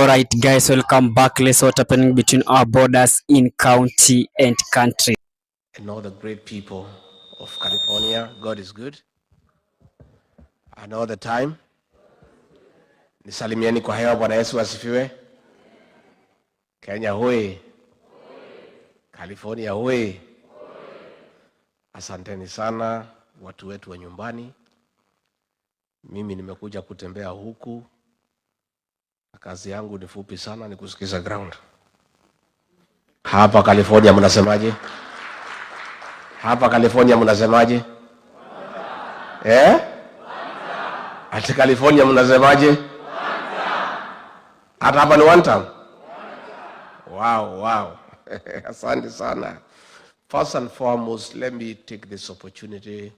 Alright guys, welcome back. Let's see what's happening between our borders in county and country. And all the great people of California, God is good. And all the time. Nisalimieni kwa hewa. Bwana Yesu asifiwe. Kenya hoi. California hoi. Asanteni sana watu wetu wa nyumbani. Mimi nimekuja kutembea huku. Kazi yangu ni fupi sana, ni kusikiza ground. Hapa California mnasemaje? Hapa California mnasemaje? Ati California mnasemaje? Hata hapa ni one time? Wow. Asante sana. First and foremost, let me take this opportunity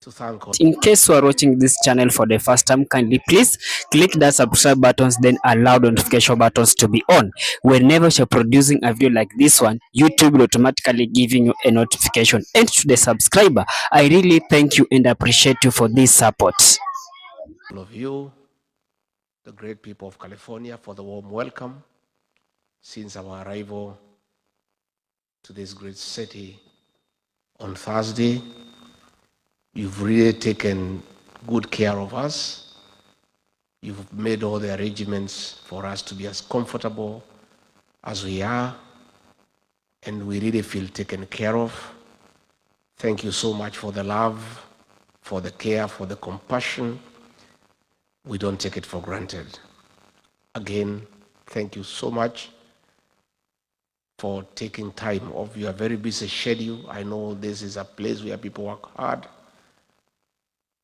to thank all. In case you are watching this channel for the first time, kindly please click that subscribe buttons, then allow the notification buttons to be on. Whenever you're producing a video like this one, YouTube will automatically giving you a notification. And to the subscriber, I really thank you and appreciate you for this support. All of you, the great people of California, for the warm welcome since our arrival to this great city on Thursday. You've really taken good care of us. You've made all the arrangements for us to be as comfortable as we are, and we really feel taken care of. Thank you so much for the love, for the care, for the compassion. We don't take it for granted. Again, thank you so much for taking time off your very busy schedule. I know this is a place where people work hard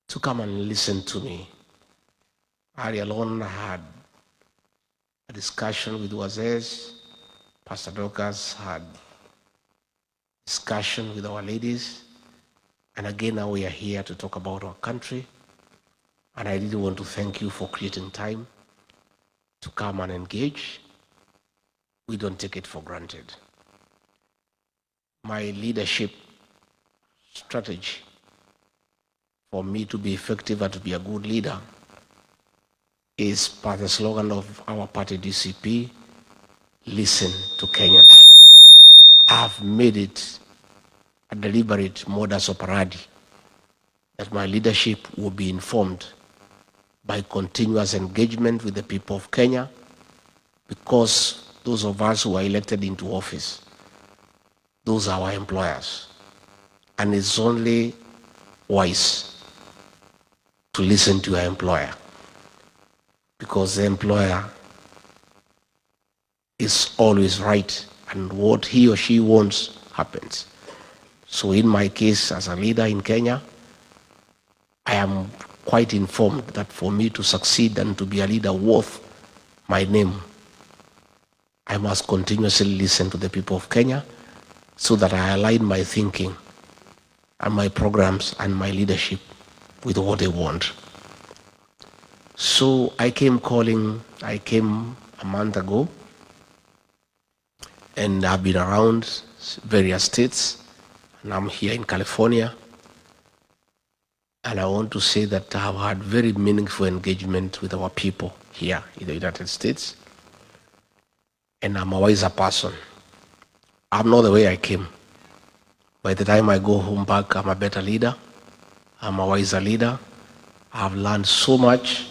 to come and listen to me. I alone had a discussion with Wazes. Pastor Dorcas had discussion with our ladies. And again, now we are here to talk about our country. And I really want to thank you for creating time to come and engage. We don't take it for granted. My leadership strategy for me to be effective and to be a good leader is part of the slogan of our party DCP, listen to Kenyans. I've made it a deliberate modus operandi that my leadership will be informed by continuous engagement with the people of Kenya, because those of us who are elected into office, those are our employers. And it's only wise to listen to your employer, because the employer is always right, and what he or she wants happens. So in my case, as a leader in Kenya, I am quite informed that for me to succeed and to be a leader worth my name, I must continuously listen to the people of Kenya so that I align my thinking and my programs and my leadership with what they want. So I came a month ago, and I've been around various states, and I'm here in California. And I want to say that I've had very meaningful engagement with our people here in the United States. And I'm a wiser person. I'm not the way I came. By the time I go home back, I'm a better leader. I'm a wiser leader. I've learned so much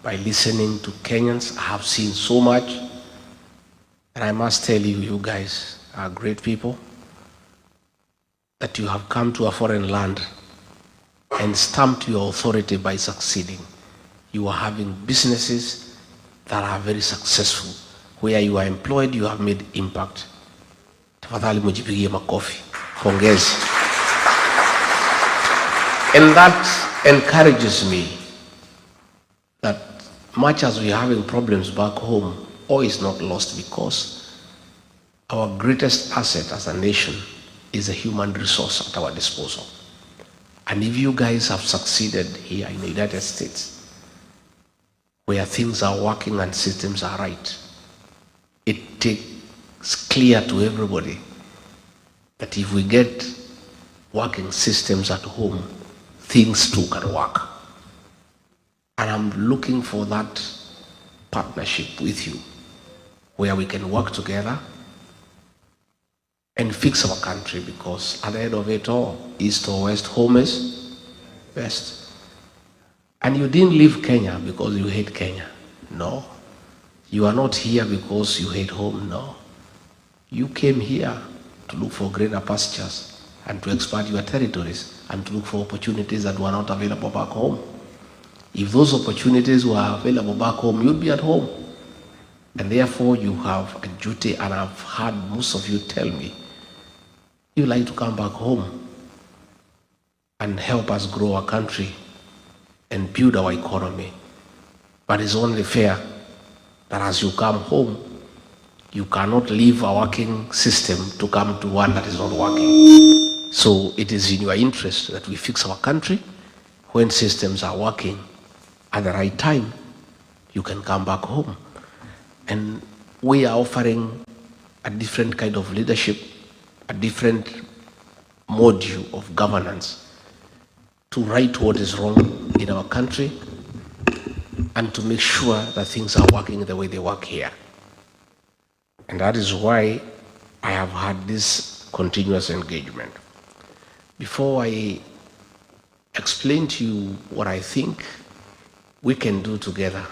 by listening to Kenyans. I have seen so much. And I must tell you, you guys are great people, that you have come to a foreign land and stamped your authority by succeeding. You are having businesses that are very successful. Where you are employed, you have made impact. Tafadhali mujipigie makofi. Pongezi. And that encourages me that much as we are having problems back home, all is not lost, because our greatest asset as a nation is a human resource at our disposal. And if you guys have succeeded here in the United States, where things are working and systems are right, it takes clear to everybody that if we get working systems at home, things too can work. And I'm looking for that partnership with you where we can work together and fix our country, because at the end of it all, east or west, home is best. And you didn't leave Kenya because you hate Kenya. No. You are not here because you hate home. No. You came here to look for greener pastures and to expand your territories and to look for opportunities that were not available back home. If those opportunities were available back home, you'd be at home. And therefore you have a duty, and I've heard most of you tell me, you like to come back home and help us grow our country and build our economy. But it's only fair that as you come home, you cannot leave a working system to come to one that is not working. So it is in your interest that we fix our country. When systems are working at the right time, you can come back home. And we are offering a different kind of leadership, a different module of governance to right what is wrong in our country and to make sure that things are working the way they work here. And that is why I have had this continuous engagement. Before I explain to you what I think we can do together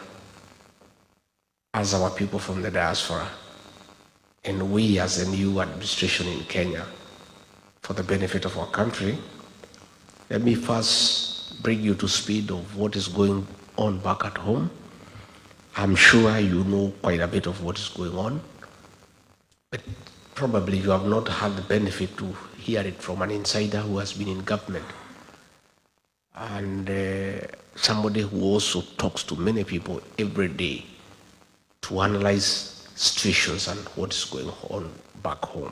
as our people from the diaspora and we as a new administration in Kenya for the benefit of our country, let me first bring you to speed of what is going on back at home. I'm sure you know quite a bit of what is going on, but probably you have not had the benefit to hear it from an insider who has been in government and somebody who also talks to many people every day to analyze situations and what is going on back home.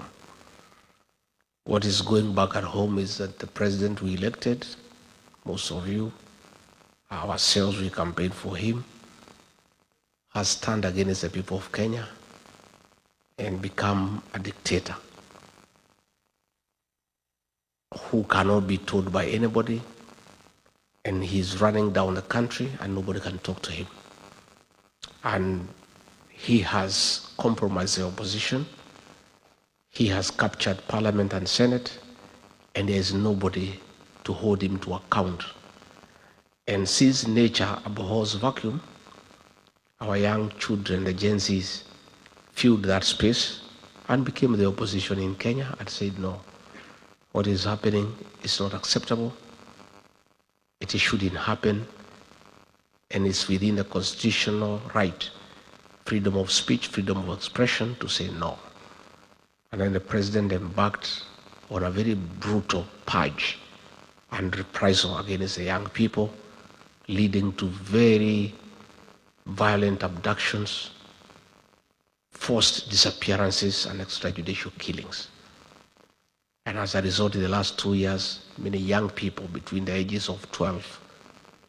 What is going back at home is that the president we elected, most of you, ourselves, we campaigned for him, has turned against the people of Kenya and become a dictator who cannot be told by anybody, and he's running down the country and nobody can talk to him. And he has compromised the opposition. He has captured Parliament and Senate, and there is nobody to hold him to account. And since nature abhors vacuum, our young children, the Gen Zs, filled that space and became the opposition in Kenya and said, no, what is happening is not acceptable. It shouldn't happen, and it's within the constitutional right, freedom of speech, freedom of expression, to say no. And then the president embarked on a very brutal purge and reprisal against the young people, leading to very violent abductions, forced disappearances, and extrajudicial killings. And as a result, in the last 2 years, many young people between the ages of 12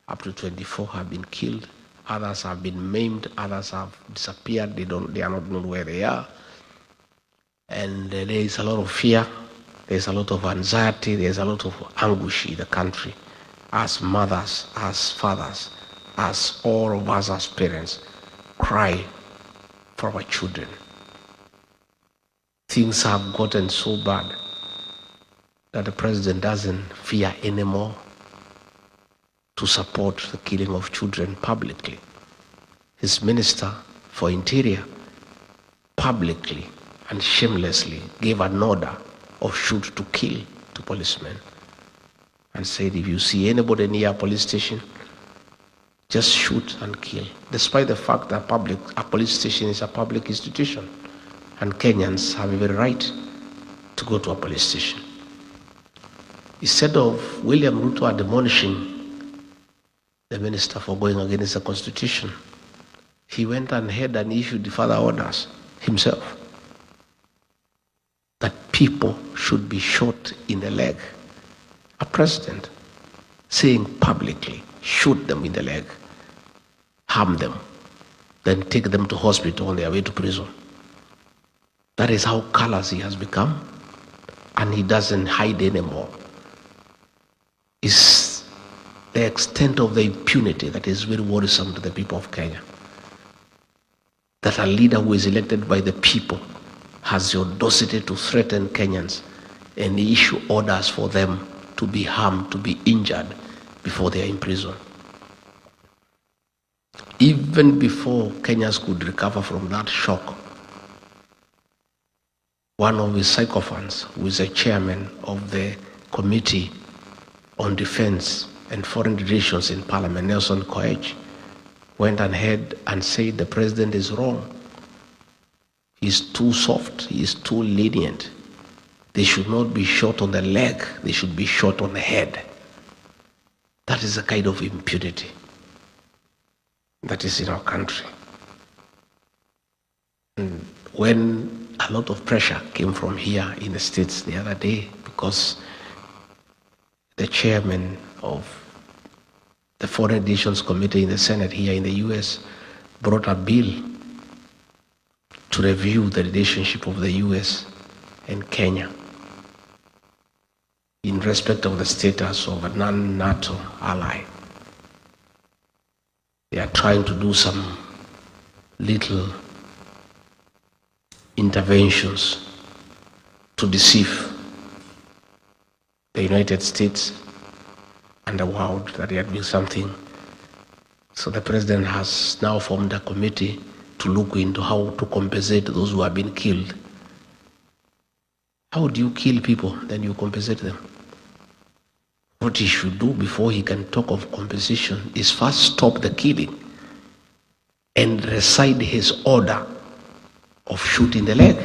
up to 24 have been killed. Others have been maimed. Others have disappeared. They are not known where they are. And there is a lot of fear. There's a lot of anxiety. There's a lot of anguish in the country. As mothers, as fathers, as all of us as parents, cry for our children. Things have gotten so bad that the president doesn't fear anymore to support the killing of children publicly. His minister for Interior publicly and shamelessly gave an order of shoot to kill to policemen and said, if you see anybody near a police station, just shoot and kill, despite the fact that a police station is a public institution and Kenyans have every right to go to a police station. Instead of William Ruto admonishing the minister for going against the constitution, he went ahead and issued further orders himself that people should be shot in the leg. A president saying publicly, shoot them in the leg, harm them, then take them to hospital on their way to prison. That is how callous he has become, and he doesn't hide anymore. It's the extent of the impunity that is very worrisome to the people of Kenya. that a leader who is elected by the people has the audacity to threaten Kenyans and issue orders for them to be harmed, to be injured before they are in prison. Even before Kenyans could recover from that shock, one of his sycophants, who is a chairman of the Committee on Defense and Foreign Relations in Parliament, Nelson Koech, went ahead and said the president is wrong. He's too soft, he's too lenient. They should not be shot on the leg, they should be shot on the head. That is the kind of impunity that is in our country. And when a lot of pressure came from here in the States the other day, because the chairman of the Foreign Relations Committee in the Senate here in the US brought a bill to review the relationship of the US and Kenya in respect of the status of a non-NATO ally. They are trying to do some little interventions to deceive the United States and the world that they are doing something. So the president has now formed a committee to look into how to compensate those who have been killed. How do you kill people, then you compensate them? What he should do before he can talk of compensation is first stop the killing and recite his order of shooting the leg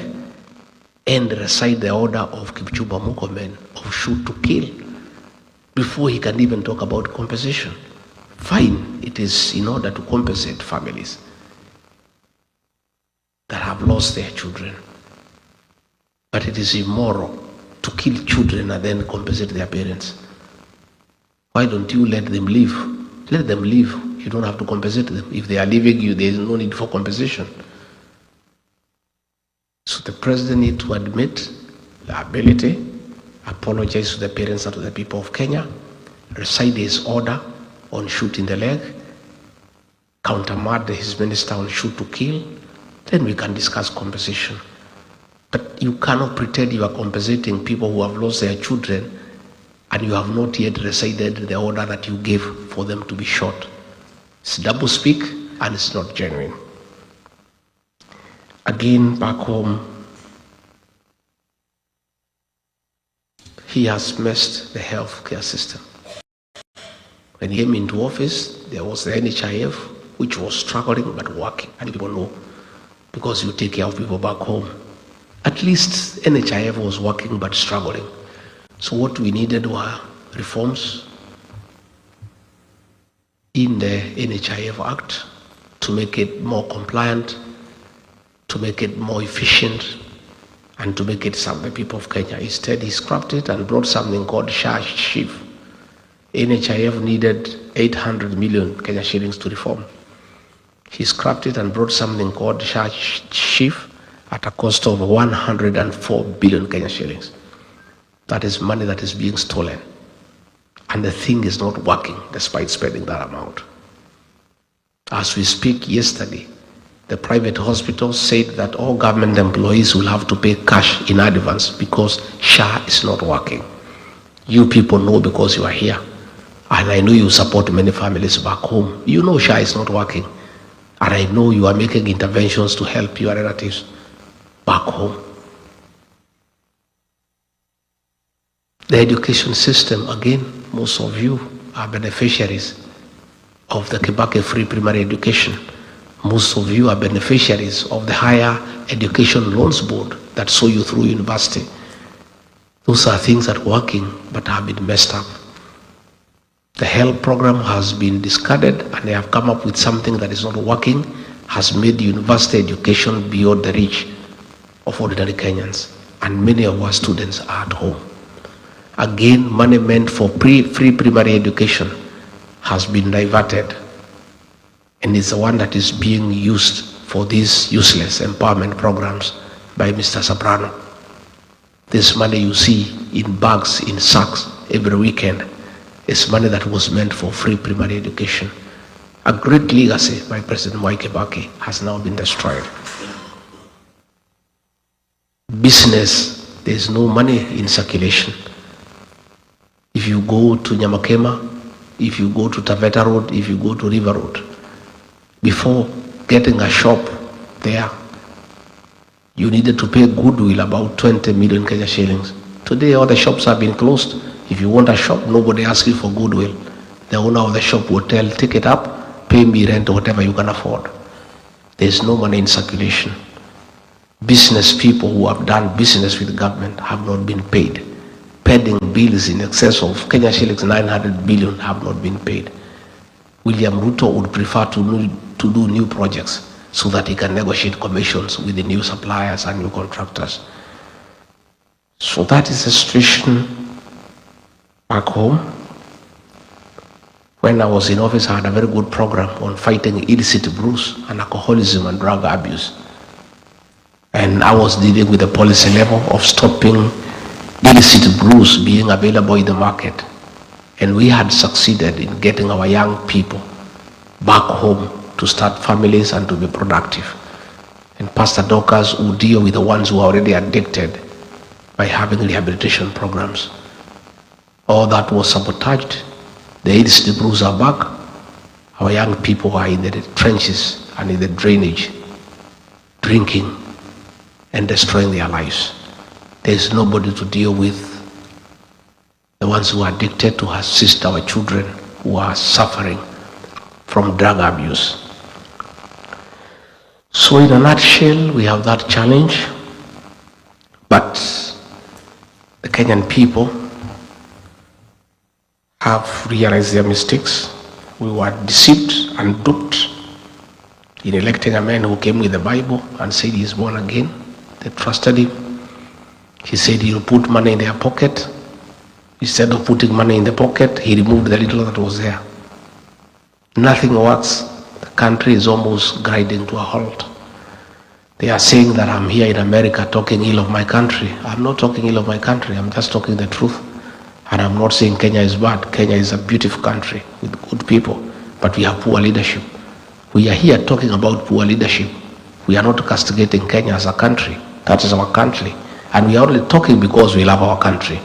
and recite the order of Kipchumba Murkomen of shoot to kill before he can even talk about compensation. Fine, it is in order to compensate families that have lost their children. But it is immoral to kill children and then compensate their parents. Why don't you let them live? Let them live. You don't have to compensate them. If they are leaving you, there is no need for compensation. So the president needs to admit liability, apologize to the parents and to the people of Kenya, recite his order on shooting the leg, countermand his minister on shoot to kill, then we can discuss compensation. But you cannot pretend you are compensating people who have lost their children and you have not yet recited the order that you gave for them to be shot. It's double speak and it's not genuine. Again, back home, he has messed the healthcare system. When he came into office, there was the NHIF, which was struggling but working, and people know because you take care of people back home. At least NHIF was working but struggling. So what we needed were reforms in the NHIF Act to make it more compliant, to make it more efficient, and to make it serve the people of Kenya. Instead, he scrapped it and brought something called SHIF. NHIF needed 800 million Kenya shillings to reform. He scrapped it and brought something called SHIF at a cost of 104 billion Kenya shillings. That is money that is being stolen. And the thing is not working despite spending that amount. As we speak, yesterday, the private hospitals said that all government employees will have to pay cash in advance because SHA is not working. You people know because you are here. And I know you support many families back home. You know SHA is not working. And I know you are making interventions to help your relatives back home. The education system, again, most of you are beneficiaries of the Kibaki Free Primary Education. Most of you are beneficiaries of the Higher Education Loans Board that saw you through university. Those are things that are working but have been messed up. The health program has been discarded and they have come up with something that is not working, has made university education beyond the reach of ordinary Kenyans. And many of our students are at home. Again, money meant for free primary education has been diverted and is the one that is being used for these useless empowerment programs by Mr. Soprano. This money you see in bags, in sacks every weekend is money that was meant for free primary education. A great legacy by President Mwai Kibaki has now been destroyed. Business, there's no money in circulation. If you go to Nyamakema, if you go to Taveta Road, if you go to River Road, before getting a shop there, you needed to pay goodwill about 20 million Kenya shillings. Today, all the shops have been closed. If you want a shop, nobody asks you for goodwill. The owner of the shop will tell, take it up, pay me rent or whatever you can afford. There's no money in circulation. Business people who have done business with the government have not been paid. Pending bills in excess of Kenya shillings 900 billion have not been paid. William Ruto would prefer to do new projects so that he can negotiate commissions with the new suppliers and new contractors. So that is the situation back home. When I was in office, I had a very good program on fighting illicit brews and alcoholism and drug abuse. And I was dealing with the policy level of stopping illicit brews being available in the market. And we had succeeded in getting our young people back home to start families and to be productive. And Pastor Dorcas would deal with the ones who are already addicted by having rehabilitation programs. All that was sabotaged. The illicit brews are back. Our young people are in the trenches and in the drainage, drinking and destroying their lives. There's nobody to deal with the ones who are addicted, to assist our children who are suffering from drug abuse. So in a nutshell, we have that challenge, but the Kenyan people have realized their mistakes. We were deceived and duped in electing a man who came with the Bible and said he is born again. They trusted him. He said he'll put money in their pocket. Instead of putting money in the pocket, he removed the little that was there. Nothing works. The country is almost grinding to a halt. They are saying that I'm here in America talking ill of my country. I'm not talking ill of my country. I'm just talking the truth. And I'm not saying Kenya is bad. Kenya is a beautiful country with good people, but we have poor leadership. We are here talking about poor leadership. We are not castigating Kenya as a country. That is our country. And we are only talking because we love our country.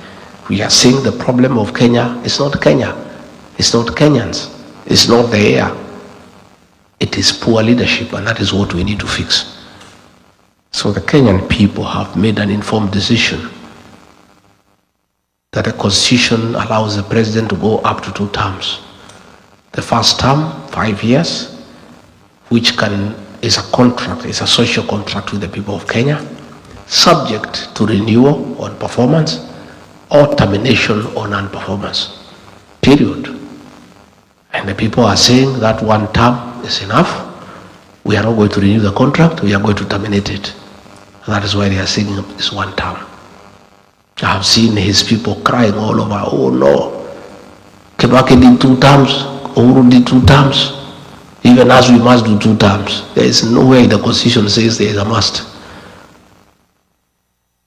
We are saying the problem of Kenya is not Kenya. It's not Kenyans. It's not the air. It is poor leadership, and that is what we need to fix. So the Kenyan people have made an informed decision that the Constitution allows the president to go up to 2 terms. The first term, 5 years, which is a contract, is a social contract with the people of Kenya, subject to renewal on performance or termination on non-performance, period. And the people are saying that 1 term is enough. We are not going to renew the contract, we are going to terminate it. And that is why they are saying this 1 term. I have seen his people crying all over, oh no, Kibaki did 2 terms, Uhuru did 2 terms, even as we must do 2 terms. There is nowhere in the Constitution says there is a must.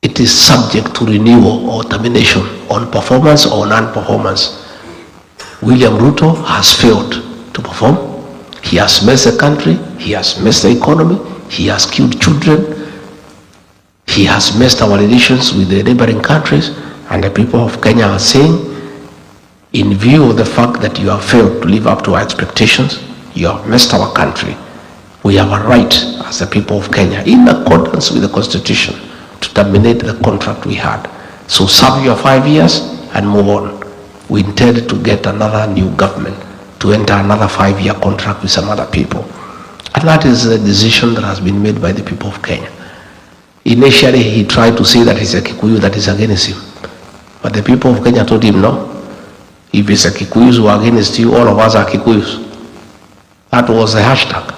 It is subject to renewal or termination on performance or non-performance. William Ruto has failed to perform. He has messed the country. He has messed the economy. He has killed children. He has messed our relations with the neighboring countries. And the people of Kenya are saying, in view of the fact that you have failed to live up to our expectations, you have messed our country. We have a right as the people of Kenya, in accordance with the Constitution, to terminate the contract we had. So serve your 5 years and move on. We intend to get another new government to enter another 5-year contract with some other people. And that is the decision that has been made by the people of Kenya. Initially, he tried to say that it's a Kikuyu that is against him. But the people of Kenya told him, no. If it's a Kikuyus who are against you, all of us are Kikuyus. That was the hashtag.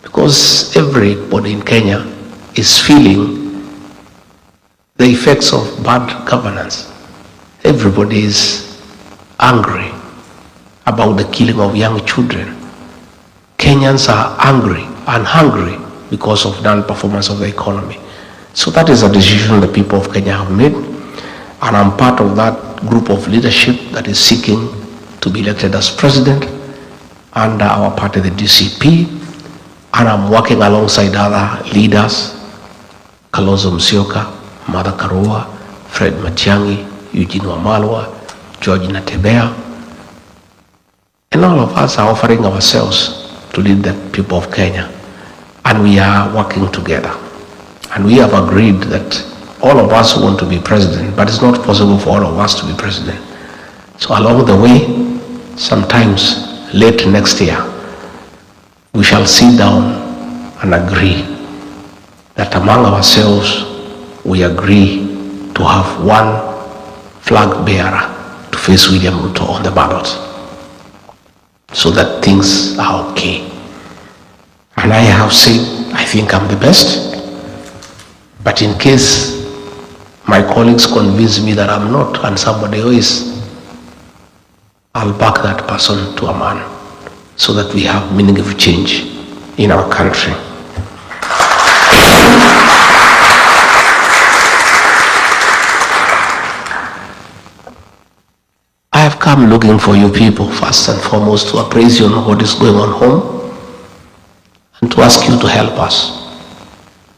Because everybody in Kenya is feeling the effects of bad governance. Everybody is angry about the killing of young children. Kenyans are angry and hungry because of non-performance of the economy. So that is a decision the people of Kenya have made, and I'm part of that group of leadership that is seeking to be elected as president. under our party, the DCP, and I'm working alongside other leaders, Kalonzo Musyoka, Martha Karua, Fred Matiang'i, Eugene Wamalwa, George Natebea, and all of us are offering ourselves to lead the people of Kenya. And we are working together. And we have agreed that all of us want to be president, but it's not possible for all of us to be president. So along the way, sometimes late next year, we shall sit down and agree that among ourselves, we agree to have one flag bearer to face William Ruto on the ballot, so that things are okay. And I have said, I think I'm the best, but in case my colleagues convince me that I'm not and somebody else is, I'll back that person to a man, so that we have meaningful change in our country. I have come looking for you people, first and foremost, to appraise you on what is going on home and to ask you to help us.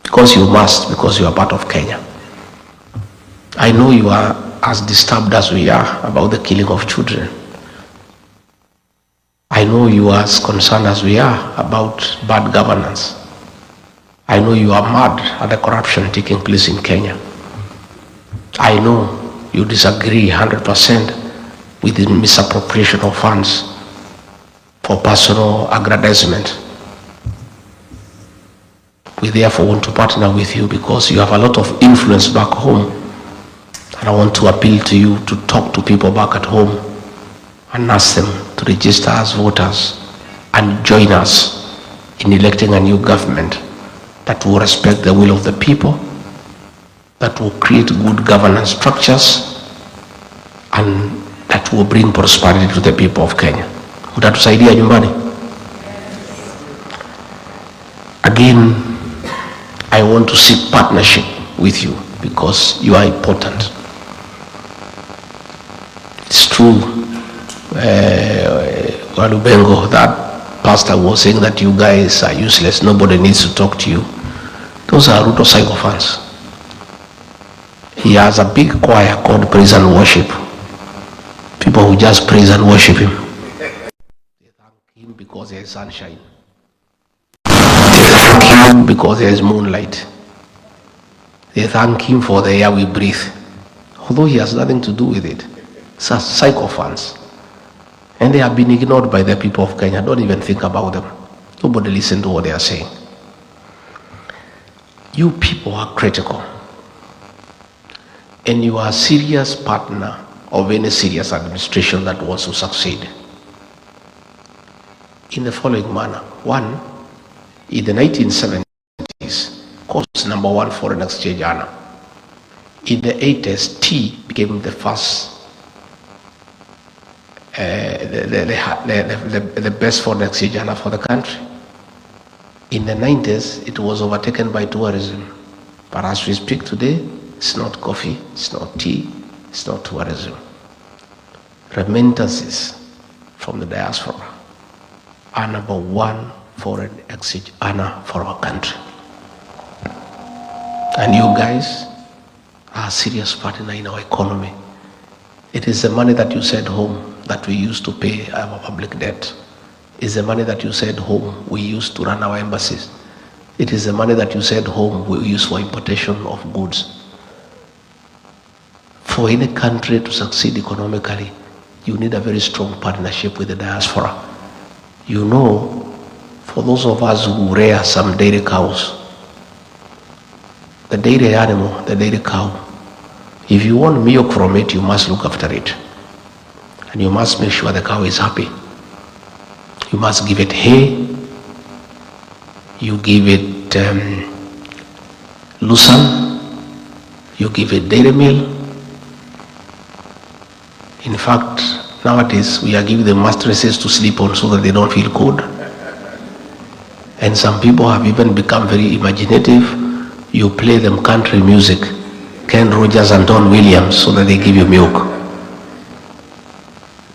Because you must, because you are part of Kenya. I know you are as disturbed as we are about the killing of children. I know you are as concerned as we are about bad governance. I know you are mad at the corruption taking place in Kenya. I know you disagree 100% with the misappropriation of funds for personal aggrandizement. We therefore want to partner with you because you have a lot of influence back home. And I want to appeal to you to talk to people back at home and ask them to register as voters and join us in electing a new government that will respect the will of the people, that will create good governance structures, and that will bring prosperity to the people of Kenya. Utatusaidia nyumbani? Again, I want to seek partnership with you because you are important. It's true, Walubengo, that pastor was saying that you guys are useless, nobody needs to talk to you. Those are Ruto psychophants. He has a big choir called Praise and Worship. People who just praise and worship him. They thank him because there is sunshine. They thank him because there is moonlight. They thank him for the air we breathe, although he has nothing to do with it. It's a psychophants. And they have been ignored by the people of Kenya. Don't even think about them. Nobody listen to what they are saying. You people are critical. And you are a serious partner of any serious administration that wants to succeed. In the following manner. One, in the 1970s, cost number one foreign exchange earner. In the 80s, tea became the first, the best foreign exchange earner for the country. In the 90s, it was overtaken by tourism. But as we speak today, it's not coffee, it's not tea, it's not tourism. Remittances from the diaspora are number one foreign exchange earner for our country. And you guys are a serious partner in our economy. It is the money that you send home that we use to pay our public debt. It's the money that you send home we use to run our embassies. It is the money that you send home we use for importation of goods. For any country to succeed economically, you need a very strong partnership with the diaspora. You know, for those of us who rear some dairy cows, the dairy animal, the dairy cow, if you want milk from it, you must look after it. And you must make sure the cow is happy. You must give it hay, you give it lucerne, you give it dairy meal. In fact, nowadays we are giving them mattresses to sleep on so that they don't feel cold. And some people have even become very imaginative. You play them country music, Ken Rogers and Don Williams, so that they give you milk.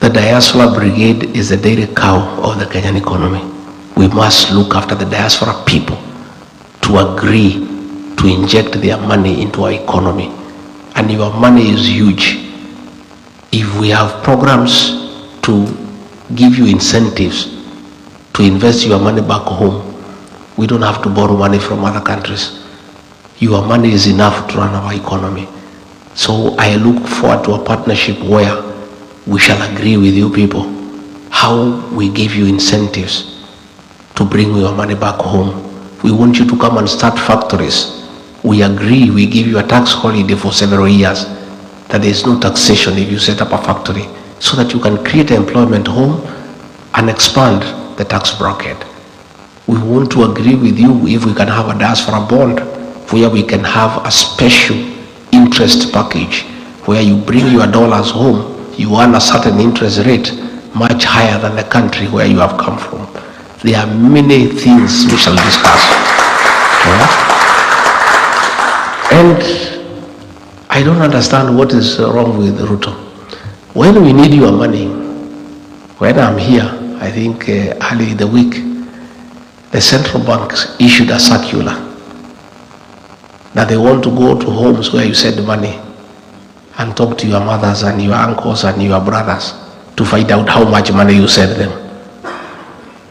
The diaspora brigade is the dairy cow of the Kenyan economy. We must look after the diaspora people to agree to inject their money into our economy. And your money is huge. If we have programs to give you incentives to invest your money back home, we don't have to borrow money from other countries. Your money is enough to run our economy. So I look forward to a partnership where we shall agree with you people how we give you incentives to bring your money back home. We want you to come and start factories. We agree, we give you a tax holiday for several years, that there is no taxation if you set up a factory, so that you can create employment home and expand the tax bracket. We want to agree with you if we can have a diaspora bond where we can have a special interest package where you bring your dollars home, you earn a certain interest rate much higher than the country where you have come from. There are many things we shall discuss. And I don't understand what is wrong with Ruto. When we need your money, when I'm here, I think early in the week, the central banks issued a circular that they want to go to homes where you send money and talk to your mothers and your uncles and your brothers to find out how much money you send them.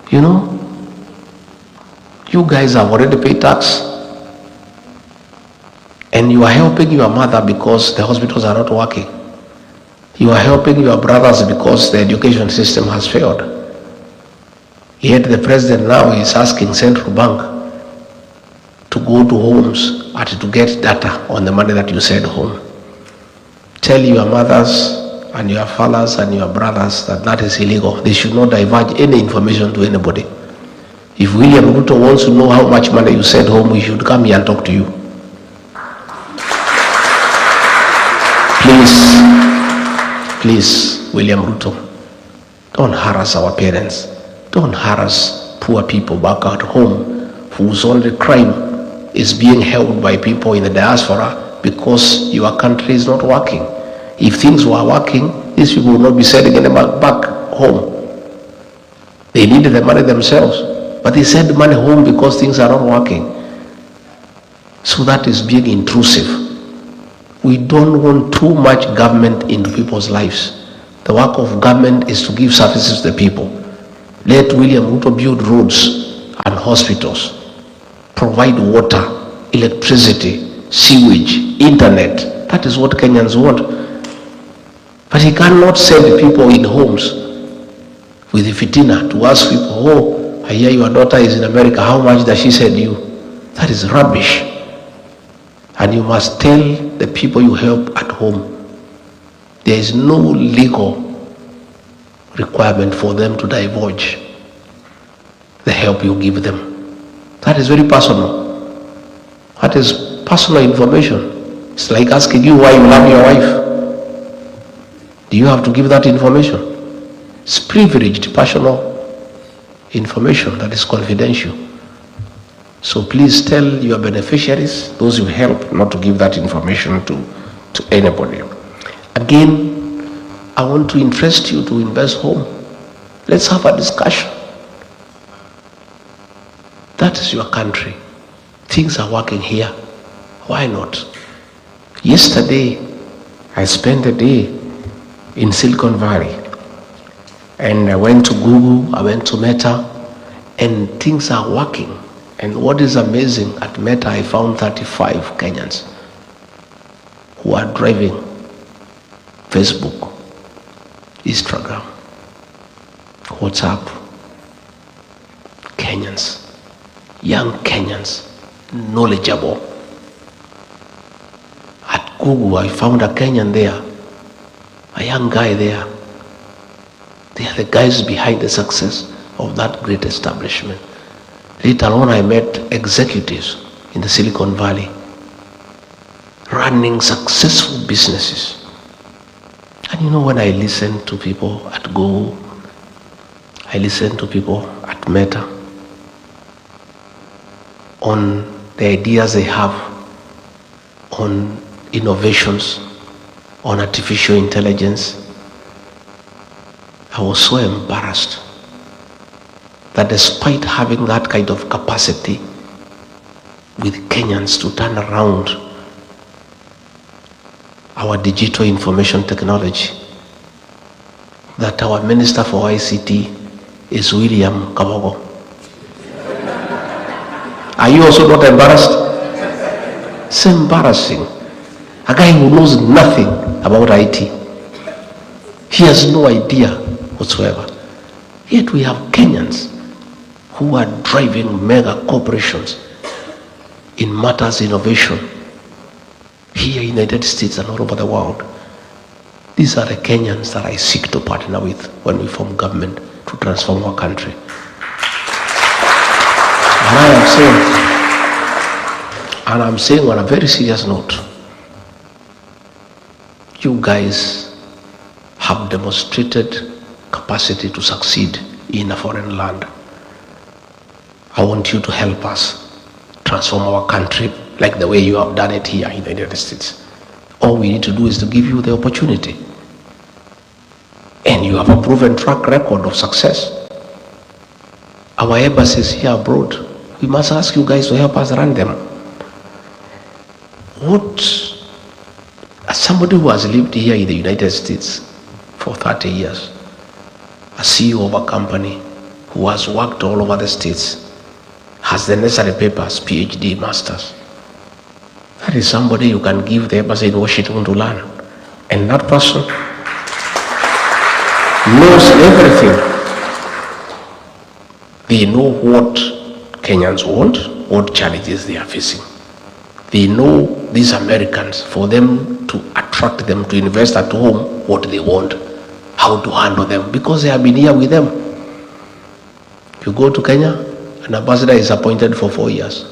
You know, you guys have already paid tax and you are helping your mother because the hospitals are not working. You are helping your brothers because the education system has failed. Yet the president now is asking central bank to go to homes and to get data on the money that you send home. Tell your mothers and your fathers and your brothers that that is illegal. They should not divulge any information to anybody. If William Ruto wants to know how much money you send home, he should come here and talk to you. Please, William Ruto, don't harass our parents. Don't harass poor people back at home whose only crime is being held by people in the diaspora because your country is not working. If things were working, these people would not be sending any money back home. They needed the money themselves, but they send money home because things are not working. So that is being intrusive. We don't want too much government into people's lives. The work of government is to give services to the people. Let William Ruto build roads and hospitals, provide water, electricity, sewage, internet. That is what Kenyans want. But he cannot send people in homes with the fitina to ask people, oh, I hear your daughter is in America, how much does she send you? That is rubbish. And you must tell the people you help at home, there is no legal requirement for them to divulge the help you give them. That is very personal. That is personal information. It's like asking you why you love your wife. Do you have to give that information? It's privileged personal information that is confidential. So please tell your beneficiaries, those you help, not to give that information to anybody. Again, I want to interest you to invest home. Let's have a discussion. That is your country. Things are working here. Why not? Yesterday, I spent a day in Silicon Valley. And I went to Google, I went to Meta, and things are working. And what is amazing, at Meta I found 35 Kenyans who are driving Facebook, Instagram, WhatsApp. Kenyans, young Kenyans, knowledgeable. At Google I found a Kenyan there, a young guy there. They are the guys behind the success of that great establishment. Later on, I met executives in the Silicon Valley running successful businesses. And you know, when I listen to people at Google, I listen to people at Meta on the ideas they have on innovations, on artificial intelligence, I was so embarrassed that despite having that kind of capacity with Kenyans to turn around our digital information technology, that our Minister for ICT is William Kabogo. Are you also not embarrassed? It's embarrassing. A guy who knows nothing about IT. He has no idea whatsoever. Yet we have Kenyans who are driving mega corporations in matters innovation here in the United States and all over the world. These are the Kenyans that I seek to partner with when we form government to transform our country. And I'm saying on a very serious note, you guys have demonstrated capacity to succeed in a foreign land. I want you to help us transform our country like the way you have done it here in the United States. All we need to do is to give you the opportunity. And you have a proven track record of success. Our embassies here abroad, we must ask you guys to help us run them. As somebody who has lived here in the United States for 30 years, a CEO of a company who has worked all over the states, has the necessary papers, PhD, masters. That is somebody you can give the embassy in Washington to learn. And that person knows everything. They know what Kenyans want, what challenges they are facing. They know these Americans, for them to attract them to invest at home, what they want, how to handle them, because they have been here with them. You go to Kenya, an ambassador is appointed for 4 years.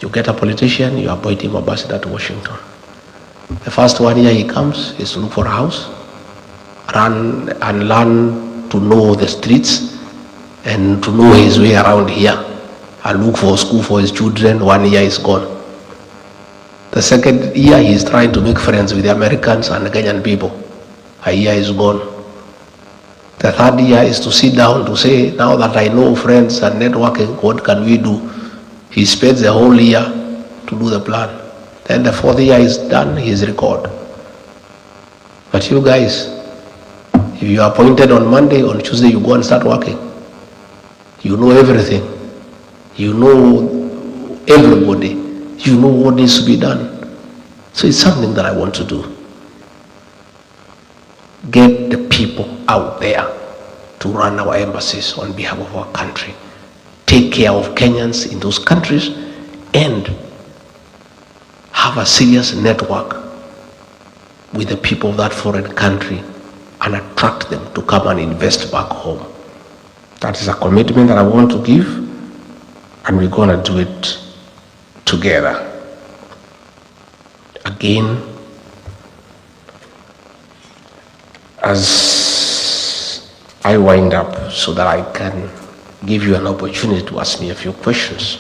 You get a politician, you appoint him ambassador to Washington. The first 1 year he comes is to look for a house, run and learn to know the streets and to know his way around here, and look for a school for his children. 1 year is gone. The second year he is trying to make friends with the Americans and the Kenyan people. A year is gone. The third year is to sit down to say, now that I know friends and networking, what can we do? He spends the whole year to do the plan. Then the fourth year is done, his record. But you guys, if you are appointed on Monday, on Tuesday you go and start working. You know everything. You know everybody. You know what needs to be done. So it's something that I want to do. Get the people out there to run our embassies on behalf of our country. Take care of Kenyans in those countries and have a serious network with the people of that foreign country and attract them to come and invest back home. That is a commitment that I want to give, and we're going to do it together. Again, as I wind up so that I can give you an opportunity to ask me a few questions,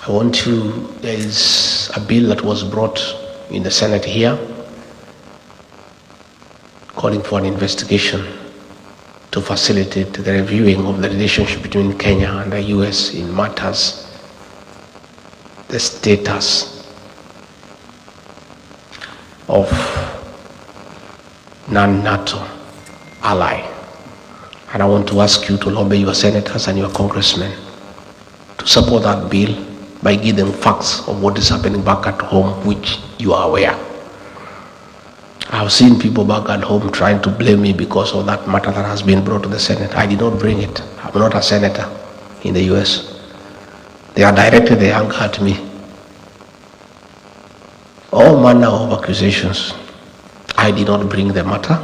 there is a bill that was brought in the Senate here calling for an investigation to facilitate the reviewing of the relationship between Kenya and the US in matters, the status of non-NATO ally. And I want to ask you to lobby your senators and your congressmen to support that bill by giving them facts of what is happening back at home, which you are aware. I've seen people back at home trying to blame me because of that matter that has been brought to the Senate. I did not bring it. I'm not a senator in the US. They are directed their anger at me. All manner of accusations. I did not bring the matter,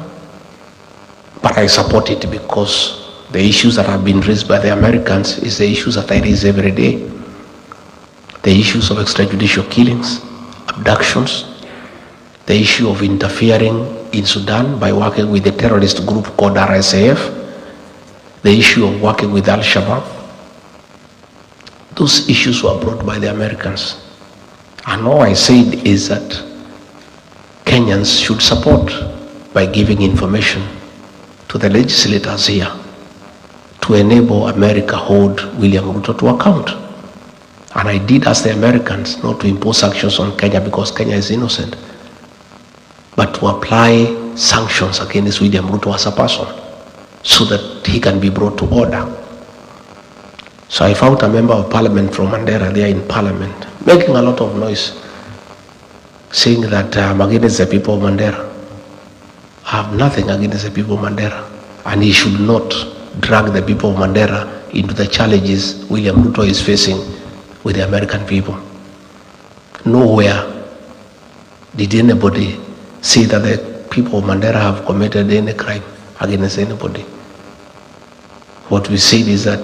but I support it because the issues that have been raised by the Americans is the issues that I raise every day. The issues of extrajudicial killings, abductions, the issue of interfering in Sudan by working with a terrorist group called RSAF, the issue of working with ALSHABAAB. Those issues were brought by the Americans. And all I said is that Kenyans should support by giving information to the legislators here to enable America hold William Ruto to account. And I did ask the Americans not to impose sanctions on Kenya because Kenya is innocent, but to apply sanctions against William Ruto as a person so that he can be brought to order. So I found a member of parliament from Mandera there in parliament making a lot of noise, saying that I'm against the people of Mandera. I have nothing against the people of Mandera, and he should not drag the people of Mandera into the challenges William Ruto is facing with the American people. Nowhere did anybody say that the people of Mandera have committed any crime against anybody. What we said is that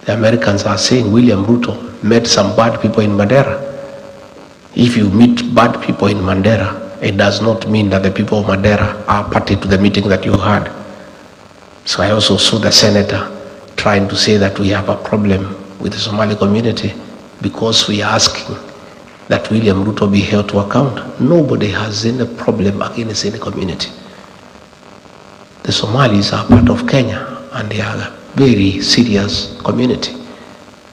the Americans are saying William Ruto met some bad people in Mandera. If you meet bad people in Mandera, it does not mean that the people of Mandera are party to the meeting that you had. So I also saw the senator trying to say that we have a problem with the Somali community because we are asking that William Ruto be held to account. Nobody has any problem against any community. The Somalis are part of Kenya, and they are a very serious community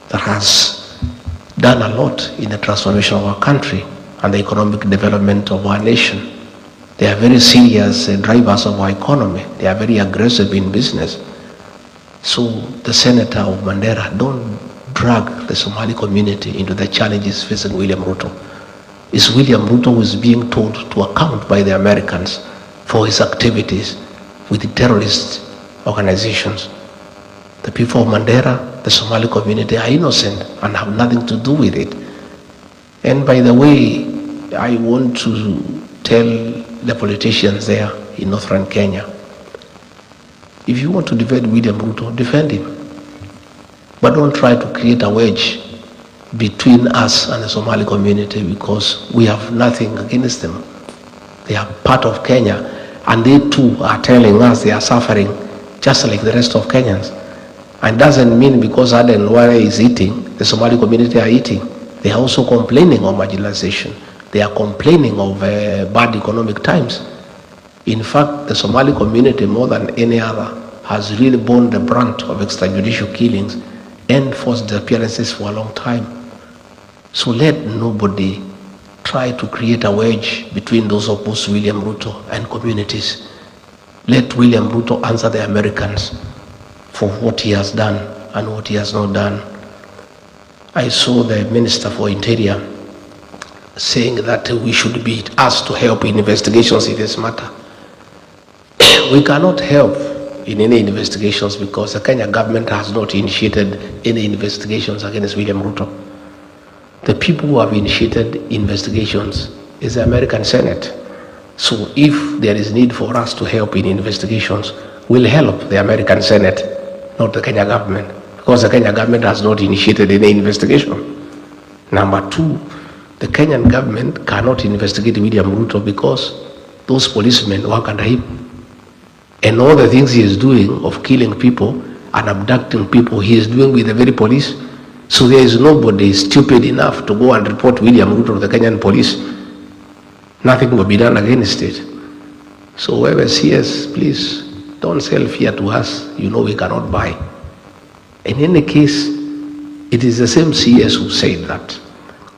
that has done a lot in the transformation of our country and the economic development of our nation. They are very serious drivers of our economy. They are very aggressive in business. So the senator of Mandera, don't drag the Somali community into the challenges facing William Ruto. It's William Ruto who is being told to account by the Americans for his activities with the terrorist organizations. The people of Mandera, the Somali community, are innocent and have nothing to do with it. And by the way, I want to tell the politicians there in northern Kenya, if you want to defend William Ruto, defend him. But don't try to create a wedge between us and the Somali community, because we have nothing against them. They are part of Kenya, and they too are telling us they are suffering just like the rest of Kenyans. And doesn't mean because Aden Ware is eating, the Somali community are eating. They are also complaining of marginalization. They are complaining of bad economic times. In fact, the Somali community, more than any other, has really borne the brunt of extrajudicial killings and forced disappearances for a long time. So let nobody try to create a wedge between those opposed to William Ruto and communities. Let William Ruto answer the Americans for what he has done and what he has not done. I saw the Minister for Interior saying that we should be asked to help in investigations in this matter. We cannot help in any investigations because the Kenya government has not initiated any investigations against William Ruto. The people who have initiated investigations is the American Senate. So if there is need for us to help in investigations, we'll help the American Senate, not the Kenya government, because the Kenya government has not initiated any investigation. Number two, the Kenyan government cannot investigate William Ruto because those policemen work under him. And all the things he is doing of killing people and abducting people, he is doing with the very police. So there is nobody stupid enough to go and report William Ruto to the Kenyan police. Nothing will be done against it. So whoever sees, please don't sell fear to us. You know we cannot buy. In any case, it is the same CS who said that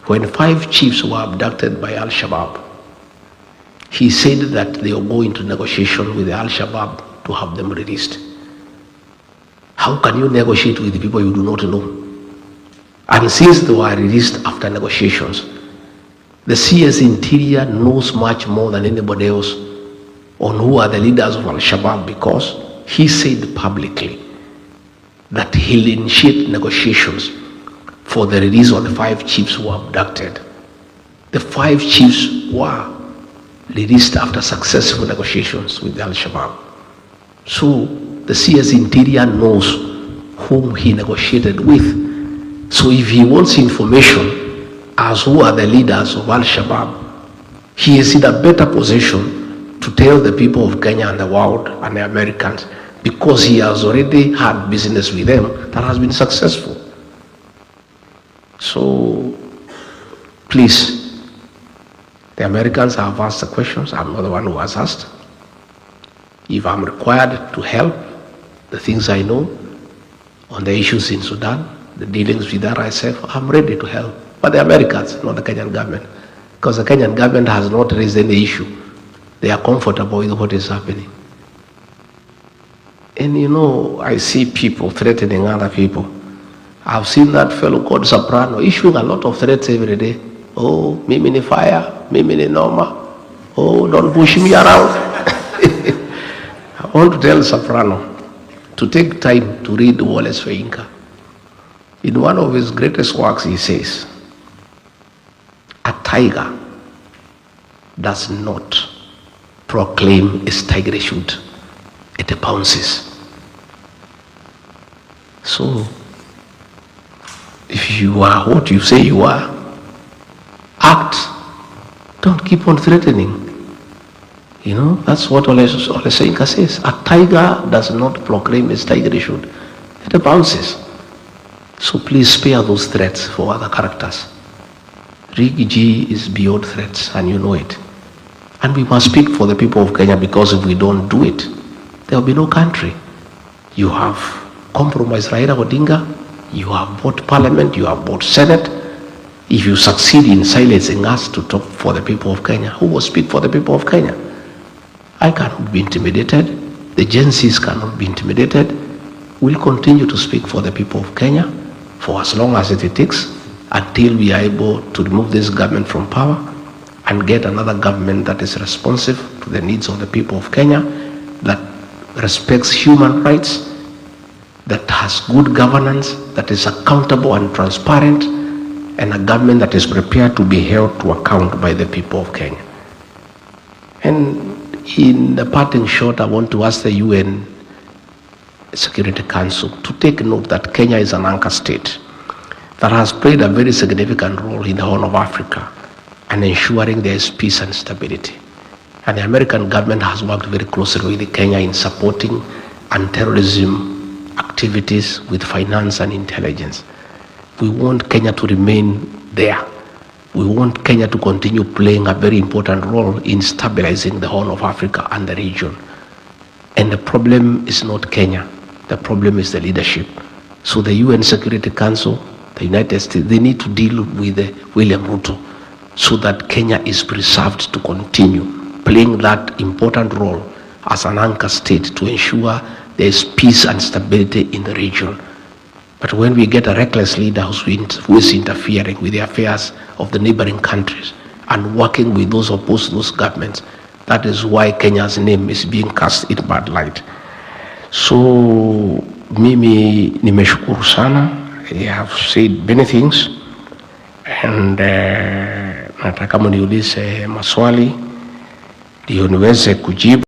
when 5 chiefs were abducted by ALSHABAAB, he said that they will go into negotiation with the ALSHABAAB to have them released. How can you negotiate with people you do not know? And since they were released after negotiations, the CS Interior knows much more than anybody else on who are the leaders of ALSHABAAB, because he said publicly that he'll initiate negotiations for the release of the 5 chiefs who were abducted. The 5 chiefs were released after successful negotiations with the ALSHABAAB. So the CS Interior knows whom he negotiated with. So if he wants information as who are the leaders of ALSHABAAB, he is in a better position to tell the people of Kenya and the world and the Americans, because he has already had business with them that has been successful. So please, the Americans have asked the questions. I'm not the one who has asked. If I'm required to help, the things I know on the issues in Sudan, the dealings with RSF, I'm ready to help. But the Americans, not the Kenyan government, because the Kenyan government has not raised any issue. They are comfortable with what is happening. And you know, I see people threatening other people. I've seen that fellow called Soprano issuing a lot of threats every day. Oh, mimi ni fire, mimi ni noma. Oh, don't push me around. I want to tell Soprano to take time to read Wallace Feinka. In one of his greatest works, he says, a tiger does not proclaim its tigerhood. It pounces. So, if you are what you say you are, act. Don't keep on threatening. You know, that's what Olesenka says. A tiger does not proclaim its tigerhood. It bounces. So please spare those threats for other characters. Rigiji is beyond threats, and you know it. And we must speak for the people of Kenya, because if we don't do it, there will be no country. You have compromised Raila Odinga, you have bought parliament, you have bought Senate. If you succeed in silencing us to talk for the people of Kenya, who will speak for the people of Kenya? I cannot be intimidated. The Gen Zs cannot be intimidated. We'll continue to speak for the people of Kenya for as long as it takes, until we are able to remove this government from power and get another government that is responsive to the needs of the people of Kenya, that respects human rights, that has good governance, that is accountable and transparent, and a government that is prepared to be held to account by the people of Kenya. And in the parting shot, I want to ask the UN Security Council to take note that Kenya is an anchor state that has played a very significant role in the Horn of Africa and ensuring there is peace and stability. And the American government has worked very closely with Kenya in supporting anti-terrorism activities with finance and intelligence. We want Kenya to remain there. We want Kenya to continue playing a very important role in stabilizing the Horn of Africa and the region. And the problem is not Kenya. The problem is the leadership. So the UN Security Council, the United States, they need to deal with William Ruto so that Kenya is preserved to continue playing that important role as an anchor state to ensure there is peace and stability in the region. But when we get a reckless leader who is interfering with the affairs of the neighboring countries and working with those opposed to those governments, that is why Kenya's name is being cast in bad light. So, mimi nimeshukuru sana. I have said many things, and nataka mniulize maswali ndio niweze kujibu.